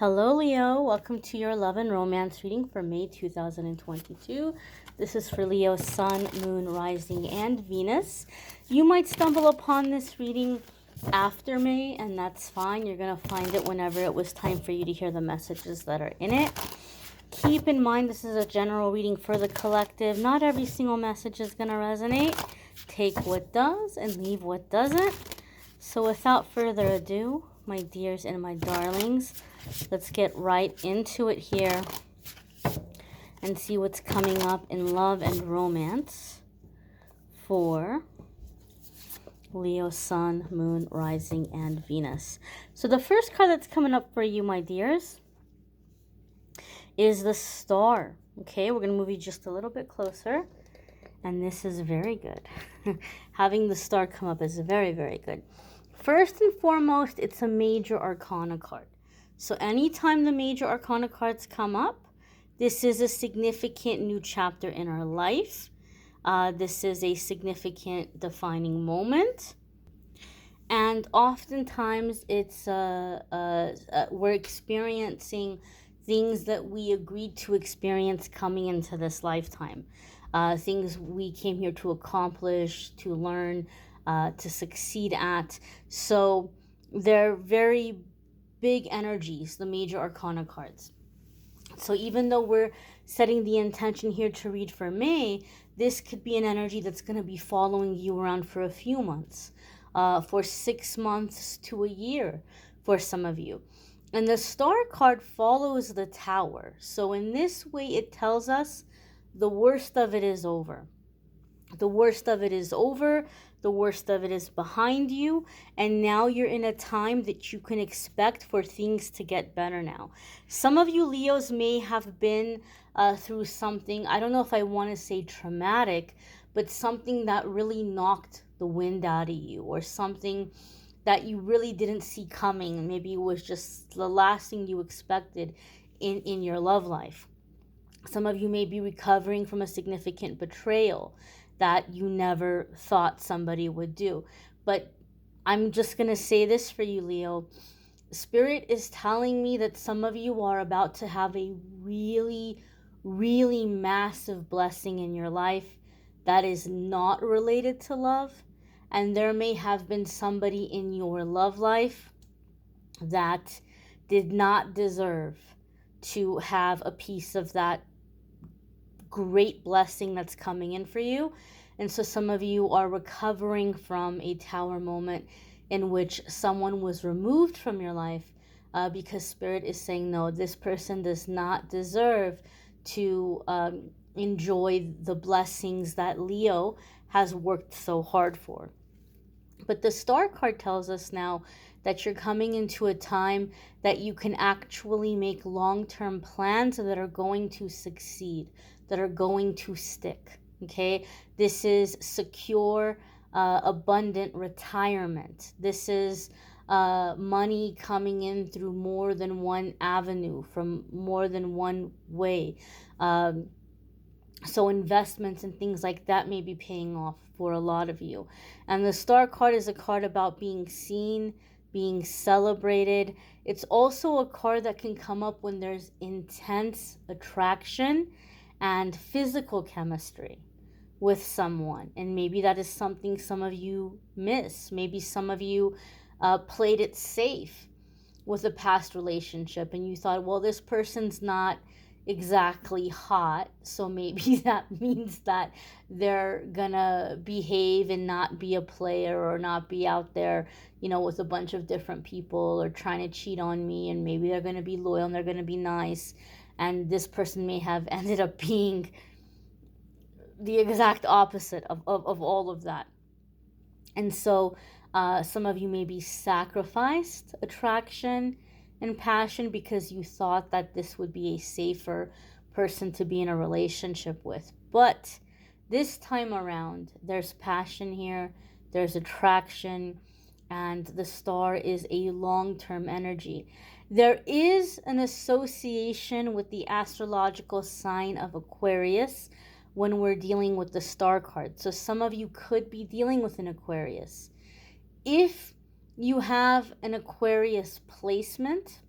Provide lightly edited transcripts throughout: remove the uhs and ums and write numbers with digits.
Hello, Leo. Welcome to your love and romance reading for May 2022. This is for Leo, Sun, Moon, Rising, and Venus. You might stumble upon this reading after May, and that's fine. You're going to find it whenever it was time for you to hear the messages that are in it. Keep in mind, this is a general reading for the collective. Not every single message is going to resonate. Take what does and leave what doesn't. So without further ado, my dears and my darlings, let's get right into it here and see what's coming up in love and romance for Leo, Sun, Moon, Rising, and Venus. So the first card that's coming up for you, my dears, is the Star. Okay, we're going to move you just a little bit closer. And this is very good. Having the Star come up is very, very good. First and foremost, it's a major arcana card. So anytime the major arcana cards come up, this is a significant new chapter in our life. This is a significant defining moment. And oftentimes it's we're experiencing things that we agreed to experience coming into this lifetime. Things we came here to accomplish, to learn, to succeed at. So they're very big energies, the major arcana cards. So even though we're setting the intention here to read for May, this could be an energy that's going to be following you around for a few months, for 6 months to a year for some of you. And the Star card follows the Tower. So in this way, it tells us the worst of it is over. The worst of it is over. The worst of it is behind you. And now you're in a time that you can expect for things to get better now. Some of you Leos may have been through something, I don't know if I want to say traumatic, but something that really knocked the wind out of you, or something that you really didn't see coming. Maybe it was just the last thing you expected in your love life. Some of you may be recovering from a significant betrayal that you never thought somebody would do. But I'm just going to say this for you, Leo. Spirit is telling me that some of you are about to have a really, really massive blessing in your life that is not related to love. And there may have been somebody in your love life that did not deserve to have a piece of that great blessing that's coming in for you. And so some of you are recovering from a Tower moment in which someone was removed from your life because Spirit is saying, no, this person does not deserve to enjoy the blessings that Leo has worked so hard for. But the Star card tells us now that you're coming into a time that you can actually make long-term plans that are going to succeed, that are going to stick, okay? This is secure, abundant retirement. This is money coming in through more than one avenue, from more than one way. So investments and things like that may be paying off for a lot of you. And the Star card is a card about being seen, being celebrated. It's also a card that can come up when there's intense attraction and physical chemistry with someone. And maybe that is something some of you miss. Maybe some of you played it safe with a past relationship and you thought, well, this person's not exactly hot, so maybe that means that they're gonna behave and not be a player, or not be out there, you know, with a bunch of different people, or trying to cheat on me, and maybe they're gonna be loyal and they're gonna be nice. And this person may have ended up being the exact opposite of all of that. And so some of you maybe sacrificed attraction and passion because you thought that this would be a safer person to be in a relationship with. But this time around, there's passion here, there's attraction, and the Star is a long-term energy. There is an association with the astrological sign of Aquarius when we're dealing with the Star card. So some of you could be dealing with an Aquarius. If you have an Aquarius placement,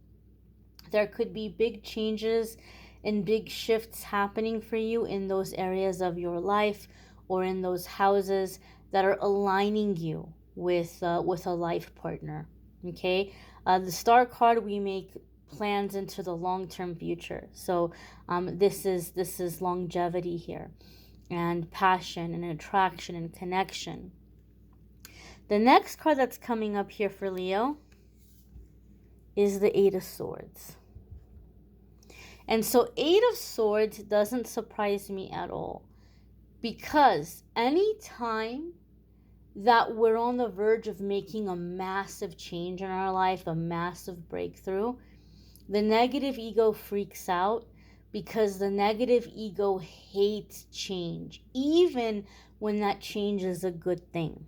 There could be big changes and big shifts happening for you in those areas of your life or in those houses that are aligning you with a life partner. Okay, the Star card, we make plans into the long-term future. So this is longevity here, and passion and attraction and connection. The next card that's coming up here for Leo is the Eight of Swords. And so Eight of Swords doesn't surprise me at all, because anytime that we're on the verge of making a massive change in our life, a massive breakthrough, the negative ego freaks out, because the negative ego hates change, even when that change is a good thing.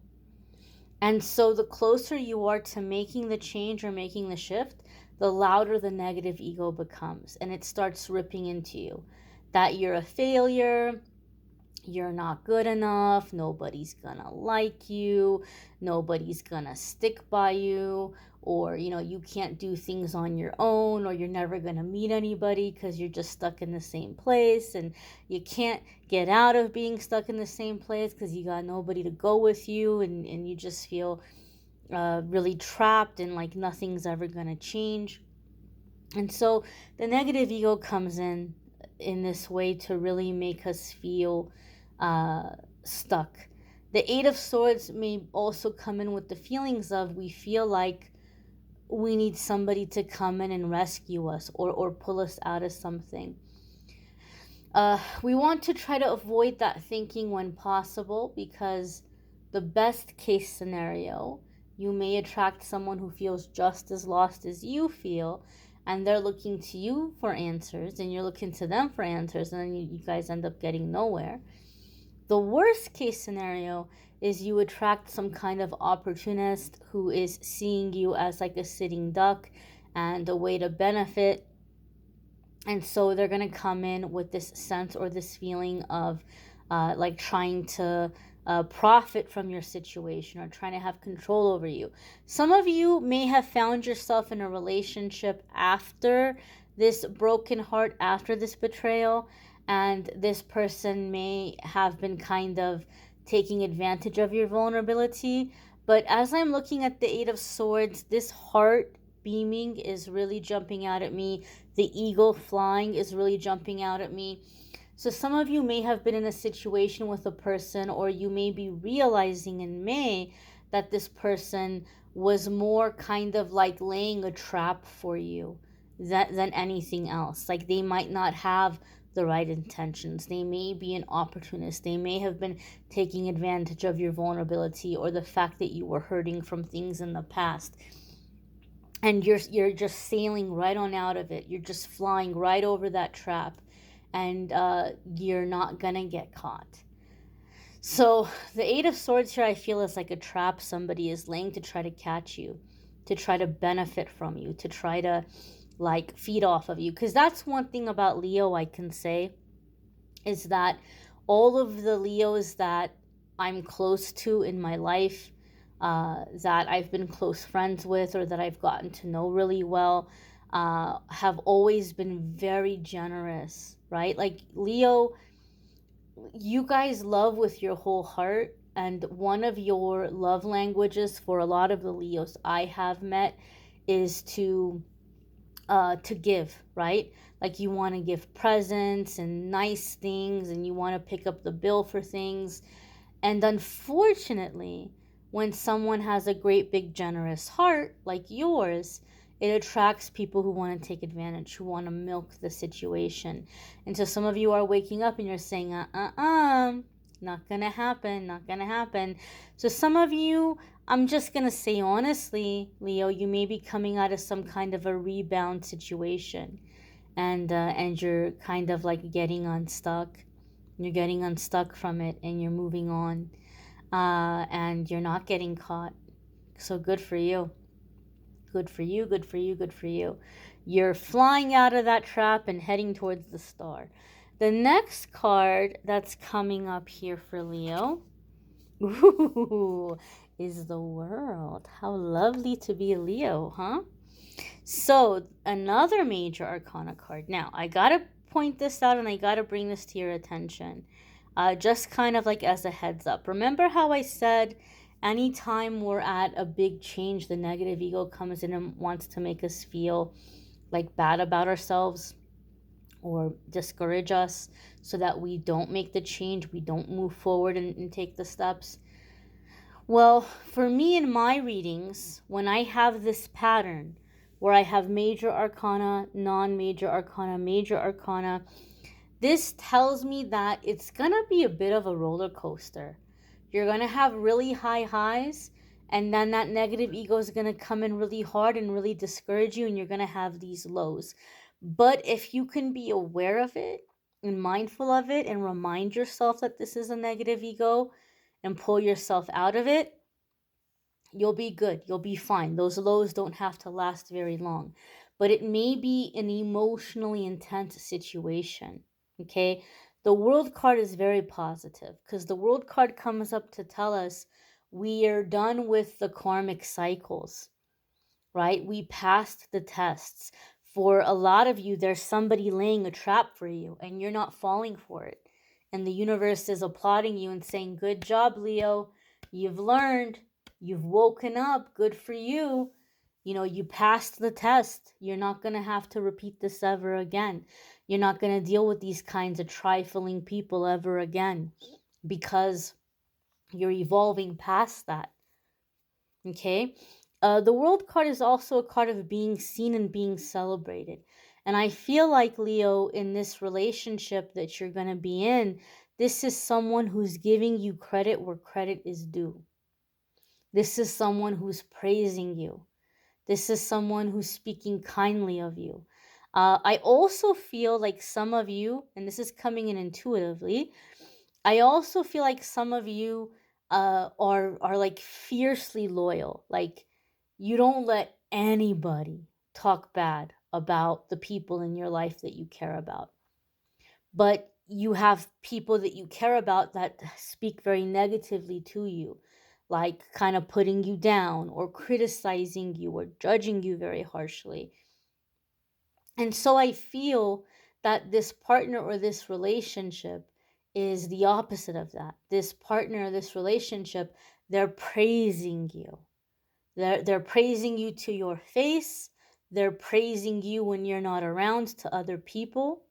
And so the closer you are to making the change or making the shift, the louder the negative ego becomes, and it starts ripping into you that you're a failure, you're not good enough, nobody's gonna like you, nobody's gonna stick by you, or you can't do things on your own, or you're never gonna meet anybody because you're just stuck in the same place, and you can't get out of being stuck in the same place because you got nobody to go with you, and you just feel really trapped, and like nothing's ever gonna change. And so the negative ego comes in this way to really make us feel stuck. The Eight of Swords may also come in with the feelings of, we feel like we need somebody to come in and rescue us, or pull us out of something. We want to try to avoid that thinking when possible, because the best case scenario, you may attract someone who feels just as lost as you feel, and they're looking to you for answers, and you're looking to them for answers, and then you guys end up getting nowhere. The worst case scenario is you attract some kind of opportunist who is seeing you as like a sitting duck and a way to benefit. And so they're going to come in with this sense or this feeling of like trying to profit from your situation, or trying to have control over you. Some of you may have found yourself in a relationship after this broken heart, after this betrayal, and this person may have been kind of taking advantage of your vulnerability. But as I'm looking at the Eight of Swords, this heart beaming is really jumping out at me. The eagle flying is really jumping out at me. So some of you may have been in a situation with a person, or you may be realizing in May that this person was more kind of like laying a trap for you than anything else. Like they might not have the right intentions. They may be an opportunist. They may have been taking advantage of your vulnerability, or the fact that you were hurting from things in the past. And you're just sailing right on out of it. You're just flying right over that trap, and you're not gonna get caught. So the Eight of Swords here, I feel, is like a trap somebody is laying to try to catch you, to try to benefit from you, to try to like feed off of you. Because that's one thing about Leo I can say, is that all of the Leos that I'm close to in my life, that I've been close friends with, or that I've gotten to know really well, have always been very generous, right? Like Leo, you guys love with your whole heart, and one of your love languages for a lot of the Leos I have met is to give, right? Like you want to give presents and nice things, and you want to pick up the bill for things. And unfortunately, when someone has a great big generous heart like yours, it attracts people who want to take advantage, who want to milk the situation. And so some of you are waking up and you're saying, not gonna happen, not gonna happen. So some of you, I'm just gonna say honestly, Leo, you may be coming out of some kind of a rebound situation, and you're kind of like getting unstuck. You're getting unstuck from it, and you're moving on, and you're not getting caught. So good for you. Good for you, good for you, good for you. You're flying out of that trap and heading towards the star. The next card that's coming up here for Leo, ooh, is the World. How lovely to be a Leo, huh? So, another major arcana card. Now, I gotta point this out and I gotta bring this to your attention. Just kind of like as a heads up. Remember how I said anytime we're at a big change, the negative ego comes in and wants to make us feel like bad about ourselves or discourage us so that we don't make the change, we don't move forward and take the steps. Well, for me in my readings, when I have this pattern where I have major arcana, non major arcana, major arcana, this tells me that it's going to be a bit of a roller coaster. You're going to have really high highs, and then that negative ego is going to come in really hard and really discourage you, and you're going to have these lows. But if you can be aware of it and mindful of it and remind yourself that this is a negative ego and pull yourself out of it, you'll be good. You'll be fine. Those lows don't have to last very long. But it may be an emotionally intense situation. Okay? The world card is very positive because the world card comes up to tell us we are done with the karmic cycles, right? We passed the tests. For a lot of you, there's somebody laying a trap for you and you're not falling for it. And the universe is applauding you and saying, "Good job, Leo. You've learned. You've woken up. Good for you. You know, you passed the test. You're not going to have to repeat this ever again. You're not going to deal with these kinds of trifling people ever again because you're evolving past that." Okay? The world card is also a card of being seen and being celebrated. And I feel like, Leo, in this relationship that you're going to be in, this is someone who's giving you credit where credit is due. This is someone who's praising you. This is someone who's speaking kindly of you. I also feel like some of you, and this is coming in intuitively, I also feel like some of you are like fiercely loyal. Like you don't let anybody talk bad about the people in your life that you care about. But you have people that you care about that speak very negatively to you, like kind of putting you down or criticizing you or judging you very harshly. And so I feel that this partner or this relationship is the opposite of that. This partner, this relationship, they're praising you. They're praising you to your face. They're praising you when you're not around to other people.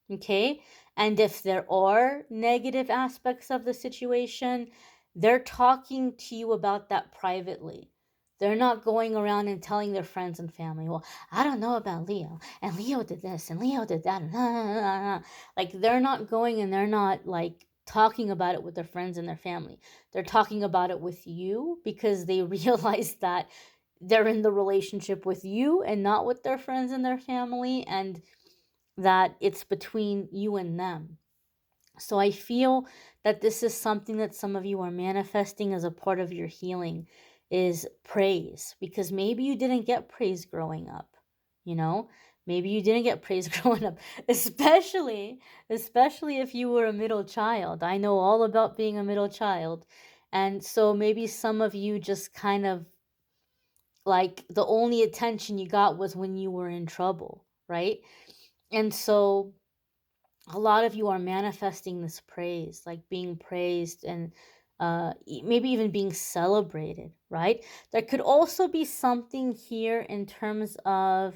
Okay? And if there are negative aspects of the situation, they're talking to you about that privately. They're not going around and telling their friends and family, "Well, I don't know about Leo, and Leo did this, and Leo did that." And like, they're not going and they're not like talking about it with their friends and their family. They're talking about it with you because they realize that they're in the relationship with you and not with their friends and their family, and that it's between you and them. So I feel that this is something that some of you are manifesting as a part of your healing is praise, because maybe you didn't get praise growing up, you know? Maybe you didn't get praise growing up, especially if you were a middle child. I know all about being a middle child. And so maybe some of you just kind of like the only attention you got was when you were in trouble, right? And so a lot of you are manifesting this praise, like being praised and maybe even being celebrated, right? There could also be something here in terms of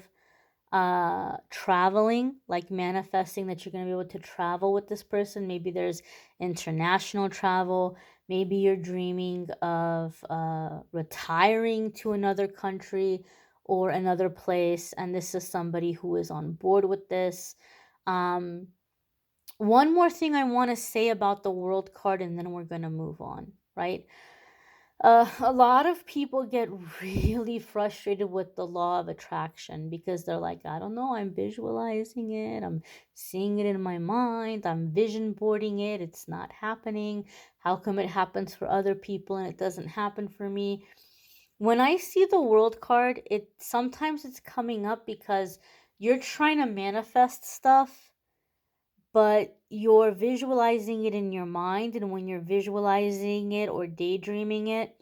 traveling, like manifesting that you're going to be able to travel with this person. Maybe there's international travel. Maybe you're dreaming of retiring to another country or another place, and this is somebody who is on board with this. Um, One more thing I want to say about the world card, and then we're going to move on, right? A lot of people get really frustrated with the law of attraction because they're like, "I don't know, I'm visualizing it, I'm seeing it in my mind, I'm vision boarding it, it's not happening. How come it happens for other people and it doesn't happen for me?" When I see the world card, it sometimes it's coming up because you're trying to manifest stuff, but you're visualizing it in your mind. And when you're visualizing it or daydreaming it,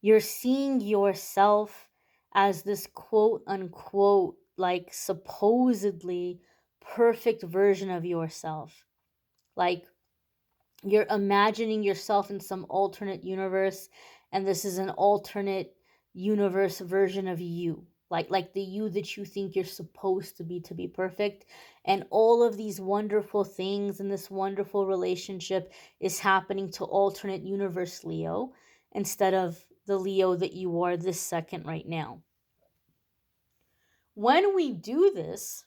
you're seeing yourself as this quote unquote, like supposedly perfect version of yourself. Like you're imagining yourself in some alternate universe, and this is an alternate universe version of you, like the you that you think you're supposed to be perfect. And all of these wonderful things in this wonderful relationship is happening to alternate universe Leo, instead of the Leo that you are this second right now. When we do this,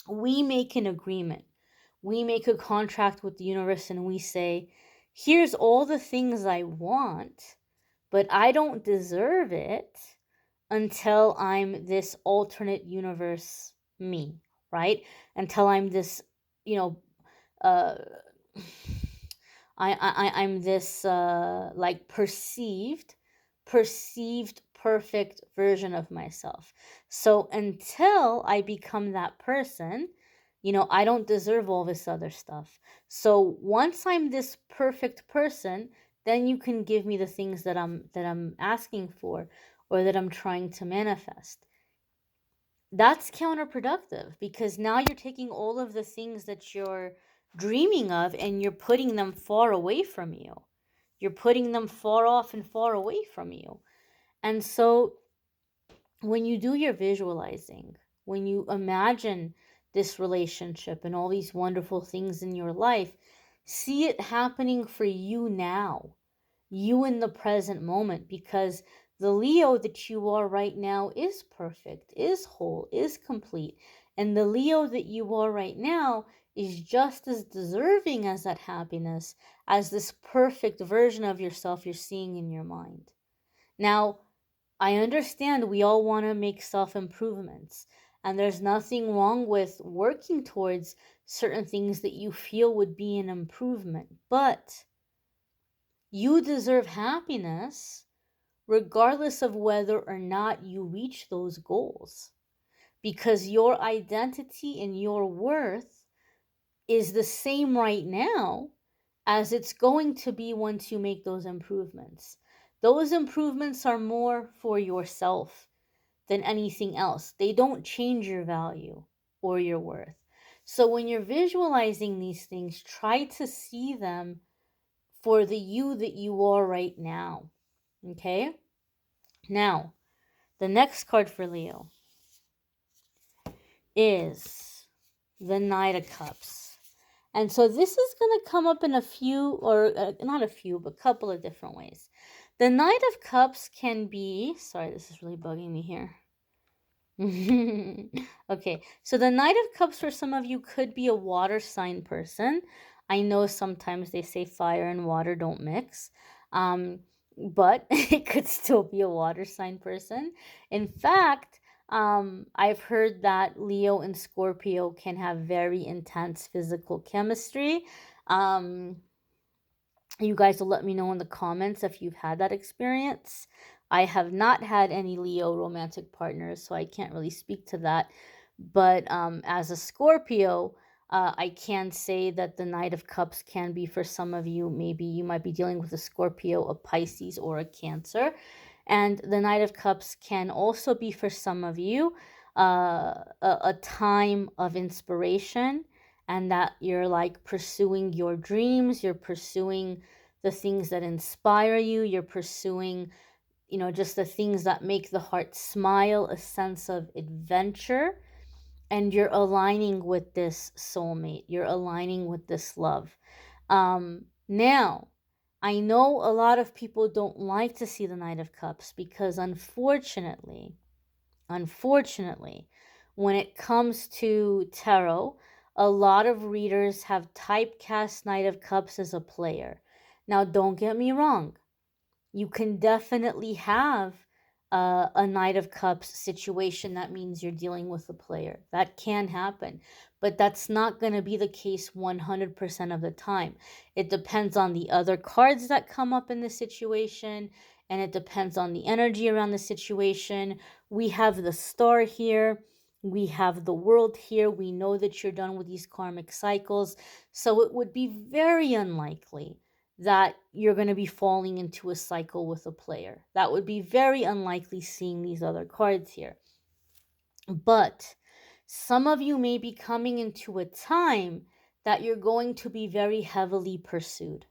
we make an agreement. We make a contract with the universe and we say, here's all the things I want, but I don't deserve it until I'm this alternate universe me, right? Until I'm this, you know, uh, I'm this like perceived perfect version of myself. So until I become that person, I don't deserve all this other stuff. So once I'm this perfect person, then you can give me the things that I'm asking for, or that I'm trying to manifest. That's counterproductive, because now you're taking all of the things that you're dreaming of and you're putting them far away from you. You're putting them far off and far away from you. And so when you do your visualizing, when you imagine this relationship and all these wonderful things in your life, see it happening for you now, you in the present moment, because the Leo that you are right now is perfect, is whole, is complete. And the Leo that you are right now is just as deserving as that happiness as this perfect version of yourself you're seeing in your mind. Now, I understand we all want to make self improvements, and there's nothing wrong with working towards certain things that you feel would be an improvement, but you deserve happiness regardless of whether or not you reach those goals, because your identity and your worth is the same right now as it's going to be once you make those improvements. Those improvements are more for yourself than anything else. They don't change your value or your worth. So when you're visualizing these things, try to see them for the you that you are right now. Okay? Now, the next card for Leo is the Knight of Cups. And so this is going to come up in a few, or not a few, but a couple of different ways. The Knight of Cups can be, sorry, this is really bugging me here. Okay, so the Knight of Cups for some of you could be a water sign person. I know sometimes they say fire and water don't mix, but it could still be a water sign person. In fact, I've heard that Leo and Scorpio can have very intense physical chemistry. You guys will let me know in the comments if you've had that experience. I have not had any Leo romantic partners, so I can't really speak to that. But as a Scorpio, I can say that the Knight of Cups can be for some of you. Maybe you might be dealing with a Scorpio, a Pisces, or a Cancer. And the Knight of Cups can also be for some of you a time of inspiration, and that you're like pursuing your dreams, you're pursuing the things that inspire you, you're pursuing, just the things that make the heart smile, a sense of adventure, and you're aligning with this soulmate, you're aligning with this love. Now, I know a lot of people don't like to see the Knight of Cups because unfortunately, when it comes to tarot, a lot of readers have typecast Knight of Cups as a player. Now, don't get me wrong. You can definitely have a Knight of Cups situation that means you're dealing with a player. That can happen. But that's not going to be the case 100% of the time. It depends on the other cards that come up in the situation, and it depends on the energy around the situation. We have the Star here. We have the World here. We know that you're done with these karmic cycles. So it would be very unlikely that you're going to be falling into a cycle with a player. That would be very unlikely seeing these other cards here. But some of you may be coming into a time that you're going to be very heavily pursued.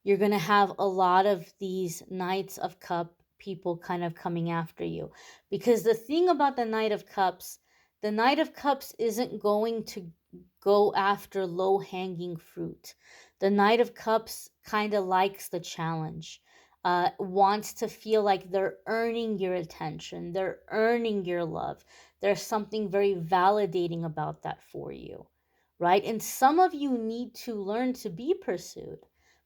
You're going to have a lot of these Knights of Cup people kind of coming after you. Because the thing about the Knight of Cups, the Knight of Cups isn't going to go after low-hanging fruit. The Knight of Cups kind of likes the challenge, wants to feel like they're earning your attention, they're earning your love. There's something very validating about that for you, right? And some of you need to learn to be pursued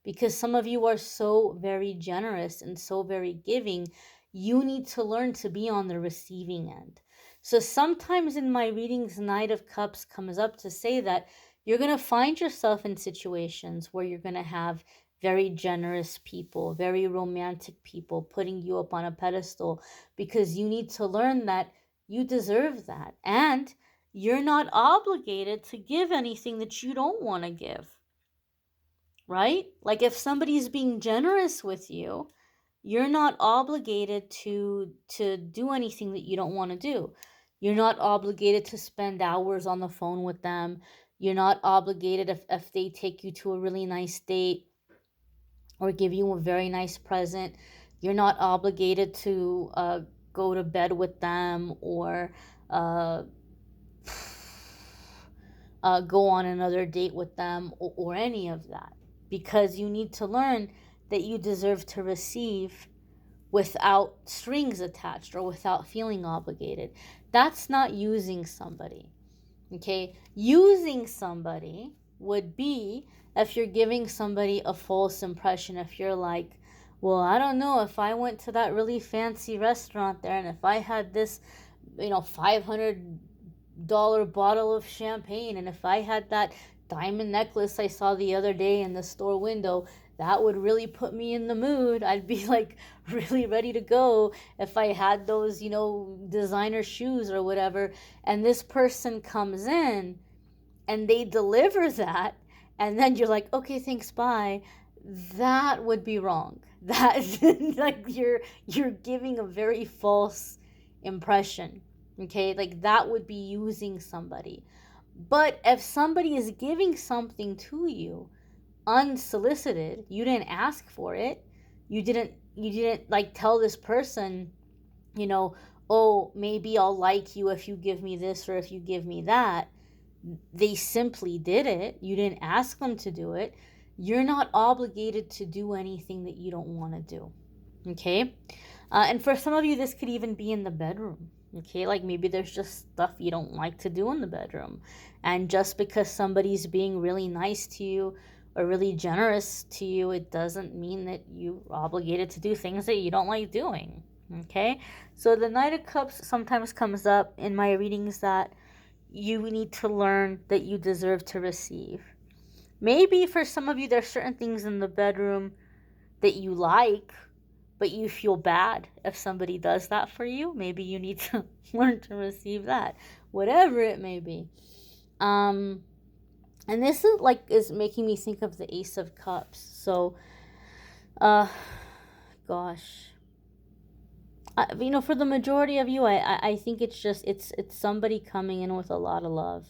because some of you are so very generous and so very giving. You need to learn to be on the receiving end. So sometimes in my readings, Knight of Cups comes up to say that you're going to find yourself in situations where you're going to have very generous people, very romantic people putting you up on a pedestal, because you need to learn that you deserve that. And you're not obligated to give anything that you don't want to give, right? Like if somebody's being generous with you, you're not obligated to do anything that you don't want to do. You're not obligated to spend hours on the phone with them. You're not obligated if they take you to a really nice date or give you a very nice present. You're not obligated to go to bed with them or go on another date with them or any of that, because you need to learn that you deserve to receive without strings attached or without feeling obligated. That's not using somebody. Okay, using somebody would be if you're giving somebody a false impression. If you're like, well, I don't know, if I went to that really fancy restaurant there and if I had this, $500 bottle of champagne, and if I had that diamond necklace I saw the other day in the store window, that would really put me in the mood. I'd be like really ready to go if I had those, designer shoes or whatever. And this person comes in and they deliver that, and then you're like, okay, thanks, bye. That would be wrong. That like you're giving a very false impression. Okay, like that would be using somebody. But if somebody is giving something to you unsolicited, you didn't ask for it, you didn't like tell this person, oh, maybe I'll like you if you give me this or if you give me that. They simply did it. You didn't ask them to do it. You're not obligated to do anything that you don't want to do. Okay? And for some of you, this could even be in the bedroom. Okay? Like maybe there's just stuff you don't like to do in the bedroom. And just because somebody's being really nice to you or really generous to you, it doesn't mean that you're obligated to do things that you don't like doing. Okay? So the Knight of Cups sometimes comes up in my readings that you need to learn that you deserve to receive. Maybe for some of you, there's certain things in the bedroom that you like, but you feel bad if somebody does that for you. Maybe you need to learn to receive that, whatever it may be. And this is making me think of the Ace of Cups. So, gosh. For the majority of you, I think it's somebody coming in with a lot of love.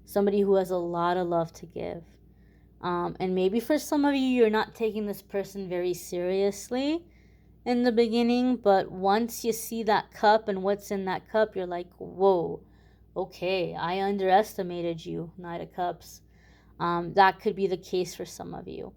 Somebody who has a lot of love to give. And maybe for some of you, you're not taking this person very seriously in the beginning, but once you see that cup and what's in that cup, you're like, whoa, okay, I underestimated you, Knight of Cups. That could be the case for some of you.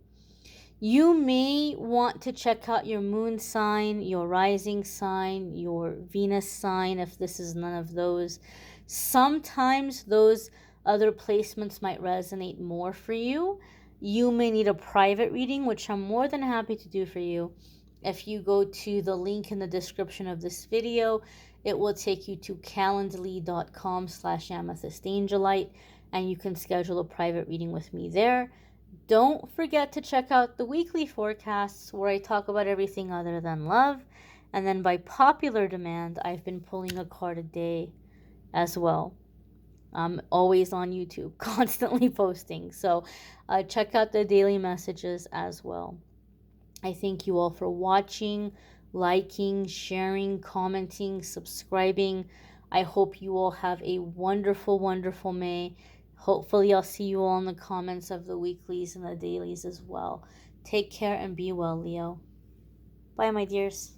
You may want to check out your moon sign, your rising sign, your Venus sign, if this is none of those. Sometimes those other placements might resonate more for you. You may need a private reading, which I'm more than happy to do for you. If you go to the link in the description of this video, it will take you to calendly.com/amethystangelite, and you can schedule a private reading with me there. Don't forget to check out the weekly forecasts where I talk about everything other than love. And then by popular demand, I've been pulling a card a day as well. I'm always on YouTube, constantly posting. So check out the daily messages as well. I thank you all for watching, liking, sharing, commenting, subscribing. I hope you all have a wonderful, wonderful May. Hopefully, I'll see you all in the comments of the weeklies and the dailies as well. Take care and be well, Leo. Bye, my dears.